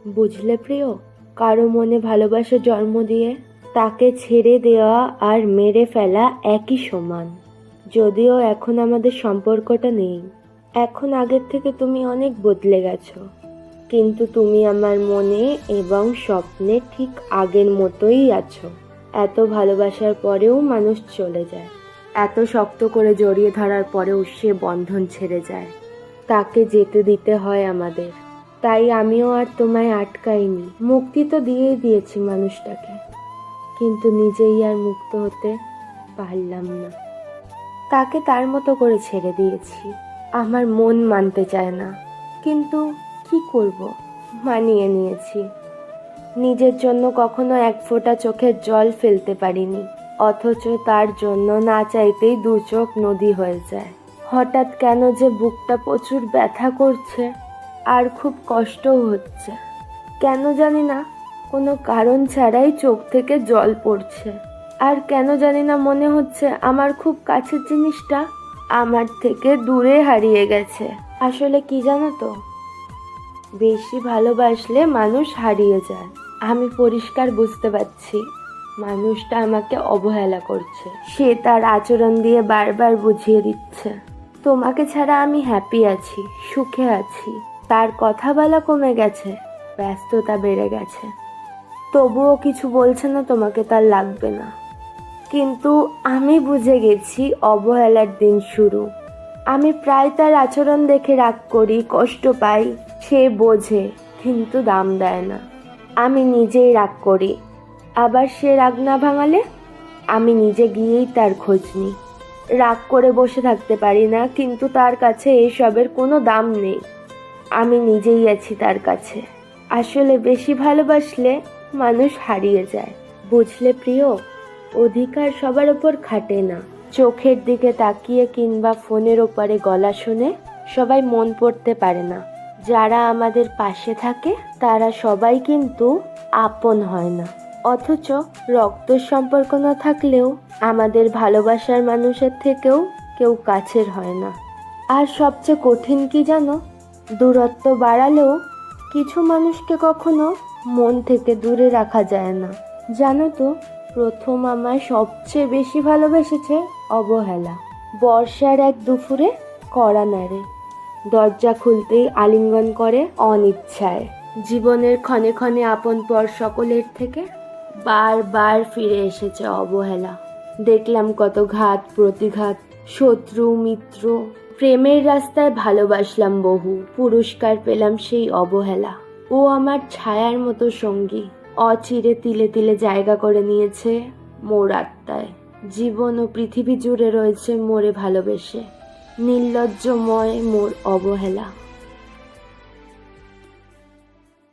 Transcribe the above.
বুঝলে প্রিয়, কারো মনে ভালোবাসা জন্ম দিয়ে তাকে ছেড়ে দেওয়া আর মেরে ফেলা একই সমান। যদিও এখন আমাদের সম্পর্কটা নেই, এখন আগের থেকে তুমি অনেক বদলে গেছো, কিন্তু তুমি আমার মনে এবং স্বপ্নে ঠিক আগের মতোই আছো। এত ভালোবাসার পরেও মানুষ চলে যায়, এত শক্ত করে জড়িয়ে ধরার পরেও সে বন্ধন ছেড়ে যায়, তাকে যেতে দিতে হয় আমাদের। তাই আমিও আর তোমায় আটকাইনি, মুক্তি তো দিয়েই দিয়েছি মানুষটাকে, কিন্তু নিজেই আর মুক্ত হতে পারলাম না। তাকে তার মতো করে ছেড়ে দিয়েছি। আমার মন মানতে চায় না, কিন্তু কি করব, মানিয়ে নিয়েছি। নিজের জন্য কখনো এক ফোঁটা চোখের জল ফেলতে পারিনি, অথচ তার জন্য না চাইতেই দু চোখ নদী হয়ে যায়। হঠাৎ কেন যে বুকটা প্রচুর ব্যথা করছে আর খুব কষ্টও হচ্ছে, কেন জানি না, কোনো কারণ ছাড়াই চোখ থেকে জল পড়ছে। আর কেন জানি না মনে হচ্ছে আমার খুব কাছের জিনিসটা আমার থেকে দূরে হারিয়ে গেছে। আসলে কি জানো তো, বেশি ভালোবাসলে মানুষ হারিয়ে যায়। আমি পরিষ্কার বুঝতে পারছি মানুষটা আমাকে অবহেলা করছে, সে তার আচরণ দিয়ে বারবার বুঝিয়ে দিচ্ছে তোমাকে ছাড়া আমি হ্যাপি আছি, সুখে আছি। তার কথা বলা কমে গেছে, ব্যস্ততা বেড়ে গেছে, তবুও কিছু বলছে না তোমাকে তার লাগবে না। কিন্তু আমি বুঝে গেছি অবহেলার দিন শুরু। আমি প্রায় তার আচরণ দেখে রাগ করি, কষ্ট পাই, সে বোঝে কিন্তু দাম দেয় না। আমি নিজেই রাগ করি, আবার সে রাগ না ভাঙালে আমি নিজে গিয়েই তার খোঁজ নিই। রাগ করে বসে থাকতে পারি না, কিন্তু তার কাছে এসবের কোনো দাম নেই। আমি নিজেই আছি তার কাছে। আসলে বেশি ভালোবাসলে মানুষ হারিয়ে যায়, বুঝলে প্রিয়। অধিকার সবার ওপর খাটে না। চোখের দিকে তাকিয়ে কিংবা ফোনের ওপরে গলা শুনে সবাই মন পড়তে পারে না। যারা আমাদের পাশে থাকে তারা সবাই কিন্তু আপন হয় না। অথচ রক্তের সম্পর্ক না থাকলেও আমাদের ভালোবাসার মানুষের থেকেও কেউ কাছের হয় না। আর সবচেয়ে কঠিন কি জানো, দূরত্ব বাড়ালেও কিছু মানুষকে কখনো মন থেকে দূরে রাখা যায় না। জানো তো, প্রথম আমায় সবচেয়ে বেশি ভালোবেসেছে অবহেলা। বর্ষার এক দুপুরে কড়া নাড়ে, দরজা খুলতেই আলিঙ্গন করে অনিচ্ছায়। জীবনের ক্ষণে ক্ষণে আপন পর সকলের থেকে বারবার ফিরে এসেছে অবহেলা। দেখলাম কত ঘাত প্রতিঘাত, শত্রু মিত্র, প্রেমের রাস্তায় ভালোবাসলাম বহু, পুরস্কার পেলাম সেই অবহেলা। ও আমার ছায়ার মতো সঙ্গী, অচিরে তিলে তিলে জায়গা করে নিয়েছে মোর আত্মায়। জীবন ও পৃথিবী জুড়ে রয়েছে মোরে ভালোবেসে, নির্লজ্জময় মোর অবহেলা।